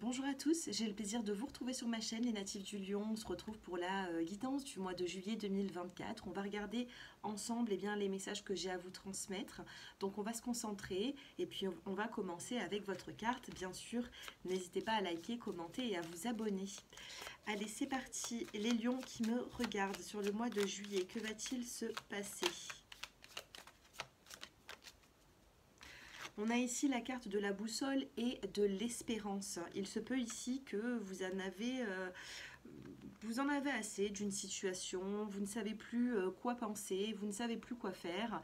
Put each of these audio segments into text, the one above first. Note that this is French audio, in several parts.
Bonjour à tous, j'ai le plaisir de vous retrouver sur ma chaîne Les Natifs du Lion. On se retrouve pour la guidance du mois de juillet 2024. On va regarder ensemble les messages que j'ai à vous transmettre. Donc on va se concentrer et puis on va commencer avec votre carte. Bien sûr, n'hésitez pas à liker, commenter et à vous abonner. Allez, c'est parti. Les lions qui me regardent sur le mois de juillet, que va-t-il se passer ? On a ici la carte de la boussole et de l'espérance. Il se peut ici que vous en avez assez d'une situation, vous ne savez plus quoi penser, vous ne savez plus quoi faire.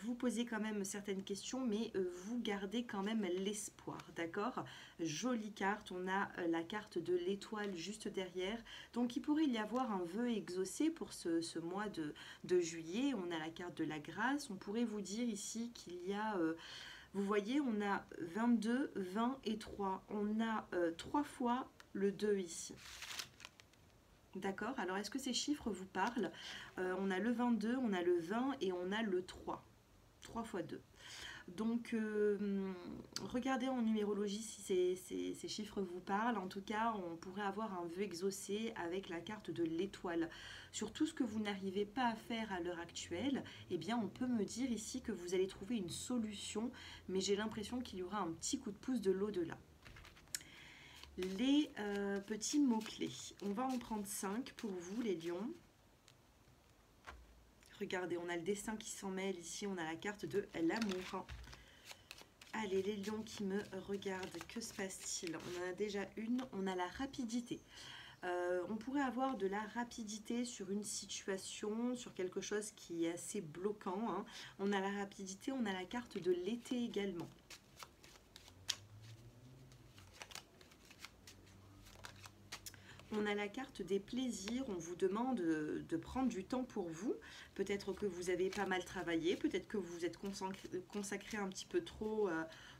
Vous posez quand même certaines questions, mais vous gardez quand même l'espoir, d'accord? Jolie carte, on a la carte de l'étoile juste derrière. Donc il pourrait y avoir un vœu exaucé pour ce mois de juillet. On a la carte de la grâce. On pourrait vous dire ici qu'il y a... vous voyez, on a 22, 20 et 3. On a 3 fois le 2 ici. D'accord? Alors, est-ce que ces chiffres vous parlent? On a le 22, on a le 20 et on a le 3. 3 fois 2. Donc, regardez en numérologie si ces chiffres vous parlent. En tout cas, on pourrait avoir un vœu exaucé avec la carte de l'étoile. Sur tout ce que vous n'arrivez pas à faire à l'heure actuelle, eh bien, on peut me dire ici que vous allez trouver une solution, mais j'ai l'impression qu'il y aura un petit coup de pouce de l'au-delà. Les petits mots-clés. On va en prendre 5 pour vous, les lions. Regardez, on a le destin qui s'en mêle. Ici, on a la carte de l'amour. Allez, les lions qui me regardent, que se passe-t-il? On en a déjà une, on a la rapidité. On pourrait avoir de la rapidité sur une situation, sur quelque chose qui est assez bloquant, hein. On a la rapidité, on a la carte de l'été également. On a la carte des plaisirs, on vous demande de prendre du temps pour vous. Peut-être que vous avez pas mal travaillé, peut-être que vous vous êtes consacré un petit peu trop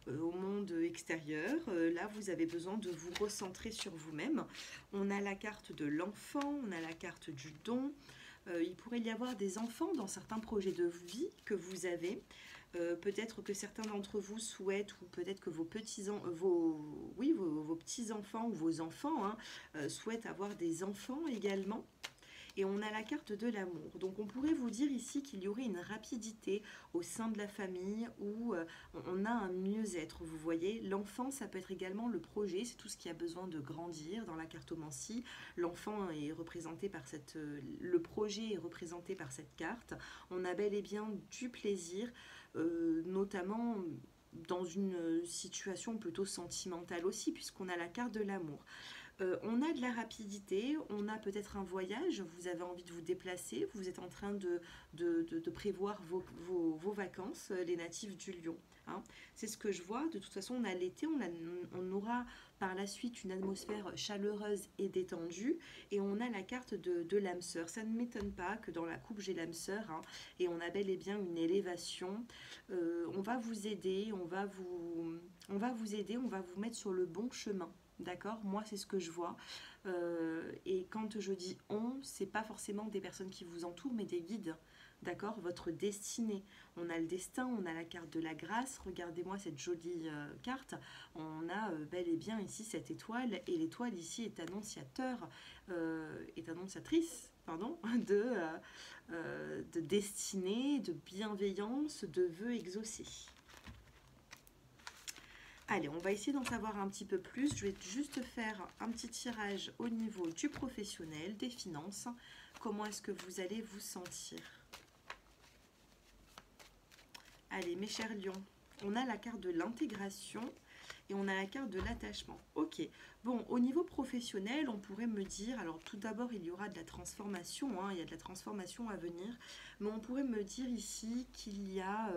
au monde extérieur. Là, vous avez besoin de vous recentrer sur vous-même. On a la carte de l'enfant, on a la carte du don. Il pourrait y avoir des enfants dans certains projets de vie que vous avez. Peut-être que certains d'entre vous souhaitent, ou peut-être que vos petits-enfants ou vos enfants, hein, souhaitent avoir des enfants également. Et on a la carte de l'amour. Donc on pourrait vous dire ici qu'il y aurait une rapidité au sein de la famille où on a un mieux-être. Vous voyez, l'enfant, ça peut être également le projet, c'est tout ce qui a besoin de grandir dans la cartomancie. L'enfant est représenté par le projet est représenté par cette carte. On a bel et bien du plaisir, notamment dans une situation plutôt sentimentale aussi, puisqu'on a la carte de l'amour. On a de la rapidité, on a peut-être un voyage, vous avez envie de vous déplacer, vous êtes en train de prévoir vos vacances, les natifs du lion, hein. C'est ce que je vois. De toute façon, on a l'été, on aura par la suite une atmosphère chaleureuse et détendue, et on a la carte de l'âme sœur. Ça ne m'étonne pas que dans la coupe j'ai l'âme sœur, hein, et on a bel et bien une élévation. On va vous aider, on va vous aider, on va vous mettre sur le bon chemin. D'accord? Moi, c'est ce que je vois. Et quand je dis on, c'est pas forcément des personnes qui vous entourent, mais des guides. D'accord? Votre destinée. On a le destin, on a la carte de la grâce. Regardez-moi cette jolie carte. On a bel et bien ici cette étoile. Et l'étoile ici est annonciatrice. Pardon, de destinée, de bienveillance, de vœux exaucés. Allez, on va essayer d'en savoir un petit peu plus. Je vais juste faire un petit tirage au niveau du professionnel, des finances. Comment est-ce que vous allez vous sentir? Allez, mes chers lions, on a la carte de l'intégration et on a la carte de l'attachement. Ok, bon, au niveau professionnel, on pourrait me dire, alors tout d'abord, il y aura de la transformation, hein, il y a de la transformation à venir, mais on pourrait me dire ici qu'il y a...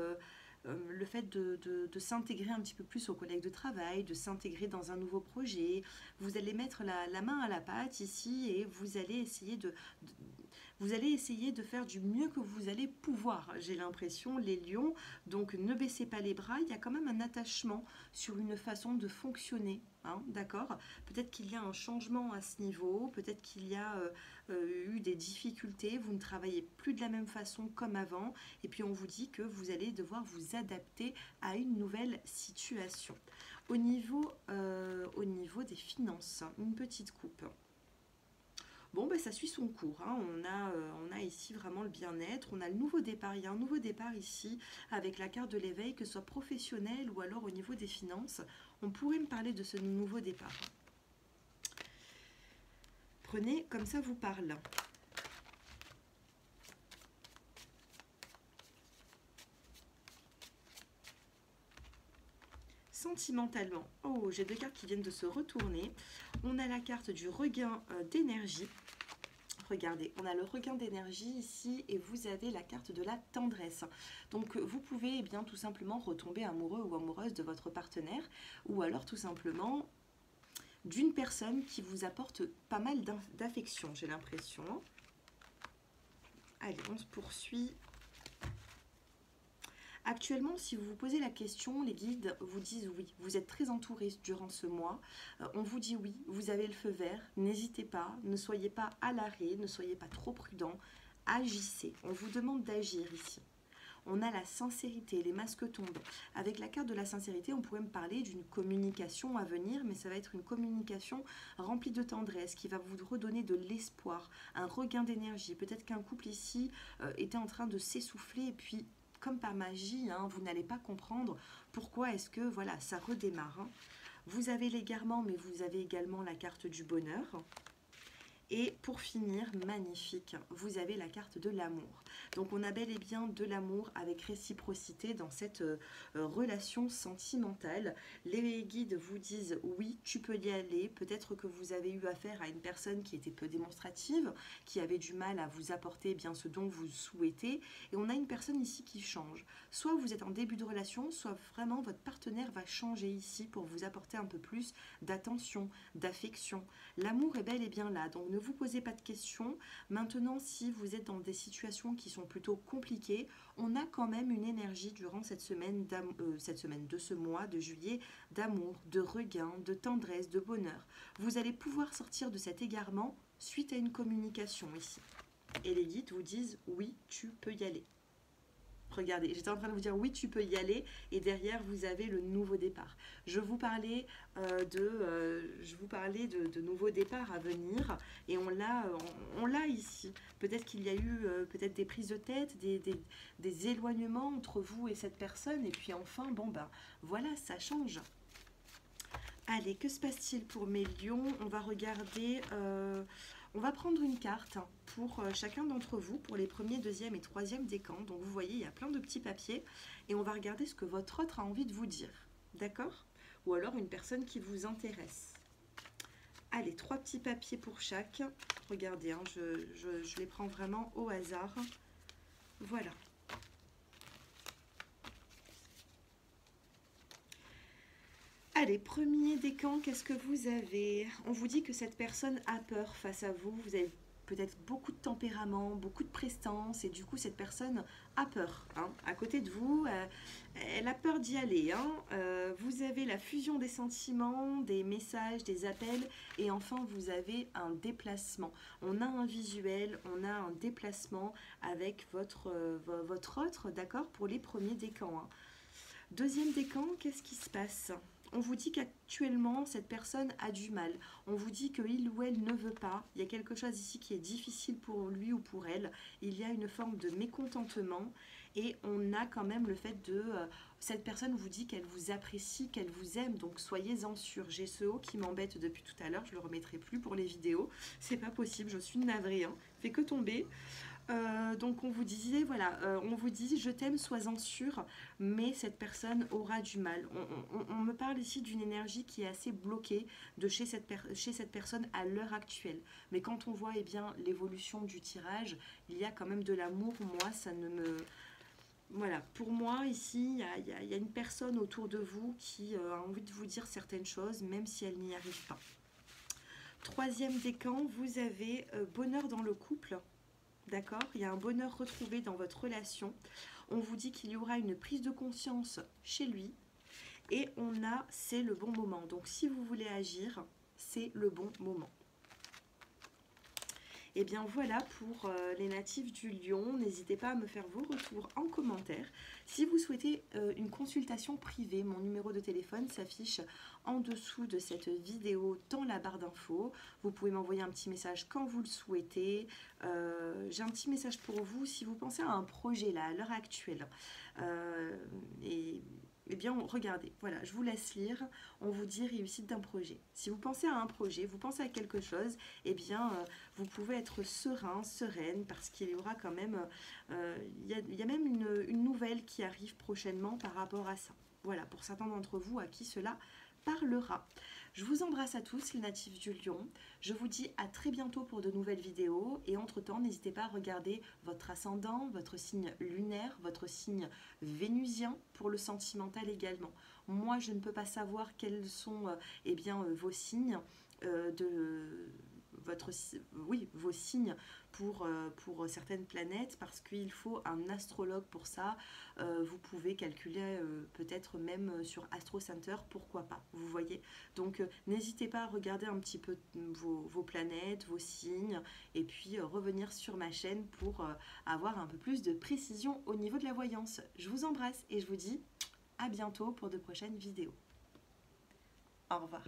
le fait de s'intégrer un petit peu plus aux collègues de travail, de s'intégrer dans un nouveau projet. Vous allez mettre la main à la pâte ici et vous allez essayer de faire du mieux que vous allez pouvoir. J'ai l'impression, les lions, donc ne baissez pas les bras, il y a quand même un attachement sur une façon de fonctionner. Hein, d'accord? Peut-être qu'il y a un changement à ce niveau, peut-être qu'il y a eu des difficultés, vous ne travaillez plus de la même façon comme avant, et puis on vous dit que vous allez devoir vous adapter à une nouvelle situation. Au niveau des finances, une petite coupe. Bon, ben, ça suit son cours, hein. On a ici vraiment le bien-être, on a le nouveau départ. Il y a un nouveau départ ici avec la carte de l'éveil, que ce soit professionnel ou alors au niveau des finances. On pourrait me parler de ce nouveau départ. Prenez comme ça vous parle. Sentimentalement, oh, j'ai deux cartes qui viennent de se retourner. On a la carte du regain d'énergie. Regardez, on a le regain d'énergie ici et vous avez la carte de la tendresse. Donc vous pouvez eh bien tout simplement retomber amoureux ou amoureuse de votre partenaire ou alors tout simplement d'une personne qui vous apporte pas mal d'affection, j'ai l'impression. Allez, on se poursuit. Actuellement, si vous vous posez la question, les guides vous disent oui, vous êtes très entouré durant ce mois. On vous dit oui, vous avez le feu vert, n'hésitez pas, ne soyez pas à l'arrêt, ne soyez pas trop prudent, agissez. On vous demande d'agir ici. On a la sincérité, les masques tombent. Avec la carte de la sincérité, on pourrait me parler d'une communication à venir, mais ça va être une communication remplie de tendresse, qui va vous redonner de l'espoir, un regain d'énergie. Peut-être qu'un couple ici était en train de s'essouffler et puis comme par magie, hein, vous n'allez pas comprendre pourquoi est-ce que voilà, ça redémarre. Hein. Vous avez l'égarement, mais vous avez également la carte du bonheur. Et pour finir, magnifique, vous avez la carte de l'amour. Donc on a bel et bien de l'amour avec réciprocité dans cette relation sentimentale. Les guides vous disent oui, tu peux y aller. Peut-être que vous avez eu affaire à une personne qui était peu démonstrative, qui avait du mal à vous apporter eh bien ce dont vous souhaitez. Et on a une personne ici qui change. Soit vous êtes en début de relation, soit vraiment votre partenaire va changer ici pour vous apporter un peu plus d'attention, d'affection. L'amour est bel et bien là, donc ne vous posez pas de questions. Maintenant, si vous êtes dans des situations qui sont plutôt compliquées, on a quand même une énergie durant cette semaine de ce mois de juillet d'amour, de regain, de tendresse, de bonheur. Vous allez pouvoir sortir de cet égarement suite à une communication ici. Et les guides vous disent oui, tu peux y aller. Regardez, j'étais en train de vous dire oui, tu peux y aller, et derrière vous avez le nouveau départ. Je vous parlais de nouveaux départs à venir, et on l'a ici. Peut-être qu'il y a eu peut-être des prises de tête, des éloignements entre vous et cette personne, et puis enfin, bon ben voilà, ça change. Allez, que se passe-t-il pour mes lions? On va regarder... on va prendre une carte pour chacun d'entre vous, pour les premiers, deuxième et troisième décans. Donc vous voyez, il y a plein de petits papiers. Et on va regarder ce que votre autre a envie de vous dire. D'accord? Ou alors une personne qui vous intéresse. Allez, 3 petits papiers pour chaque. Regardez, hein, je les prends vraiment au hasard. Voilà. Allez, premier décan, qu'est-ce que vous avez? On vous dit que cette personne a peur face à vous. Vous avez peut-être beaucoup de tempérament, beaucoup de prestance, et du coup, cette personne a peur. Hein. À côté de vous, elle a peur d'y aller. Hein. Vous avez la fusion des sentiments, des messages, des appels, et enfin, vous avez un déplacement. On a un visuel, on a un déplacement avec votre autre, d'accord, pour les premiers décans. Hein. Deuxième décan, qu'est-ce qui se passe? On vous dit qu'actuellement, cette personne a du mal. On vous dit qu'il ou elle ne veut pas. Il y a quelque chose ici qui est difficile pour lui ou pour elle. Il y a une forme de mécontentement. Et on a quand même le fait de... cette personne vous dit qu'elle vous apprécie, qu'elle vous aime. Donc soyez-en sûrs. J'ai ce haut qui m'embête depuis tout à l'heure. Je ne le remettrai plus pour les vidéos. C'est pas possible. Je suis navrée. Hein. Fait que tomber. Donc on vous disait, voilà, on vous dit je t'aime, sois-en sûr, mais cette personne aura du mal. On me parle ici d'une énergie qui est assez bloquée de chez cette personne à l'heure actuelle. Mais quand on voit eh bien l'évolution du tirage, il y a quand même de l'amour. Moi, ça ne me... Voilà, pour moi ici, il y a une personne autour de vous qui a envie de vous dire certaines choses, même si elle n'y arrive pas. Troisième décan, vous avez bonheur dans le couple. D'accord? Il y a un bonheur retrouvé dans votre relation. On vous dit qu'il y aura une prise de conscience chez lui. Et on a, c'est le bon moment. Donc si vous voulez agir, c'est le bon moment. Et bien voilà pour les natifs du Lion. N'hésitez pas à me faire vos retours en commentaire. Si vous souhaitez une consultation privée, mon numéro de téléphone s'affiche en dessous de cette vidéo dans la barre d'infos. Vous pouvez m'envoyer un petit message quand vous le souhaitez. J'ai un petit message pour vous. Si vous pensez à un projet là, à l'heure actuelle, eh bien, regardez, voilà, je vous laisse lire, on vous dit réussite d'un projet. Si vous pensez à un projet, vous pensez à quelque chose, eh bien, vous pouvez être serein, sereine, parce qu'il y aura quand même, il y a même une nouvelle qui arrive prochainement par rapport à ça. Voilà, pour certains d'entre vous à qui cela parlera. Je vous embrasse à tous les natifs du Lion. Je vous dis à très bientôt pour de nouvelles vidéos. Et entre-temps, n'hésitez pas à regarder votre ascendant, votre signe lunaire, votre signe vénusien pour le sentimental également. Moi, je ne peux pas savoir quels sont eh bien, vos signes de votre, oui, vos signes pour certaines planètes parce qu'il faut un astrologue pour ça. Vous pouvez calculer peut-être même sur Astro Center, pourquoi pas, vous voyez. Donc n'hésitez pas à regarder un petit peu vos planètes, vos signes et puis revenir sur ma chaîne pour avoir un peu plus de précision au niveau de la voyance. Je vous embrasse et je vous dis à bientôt pour de prochaines vidéos. Au revoir.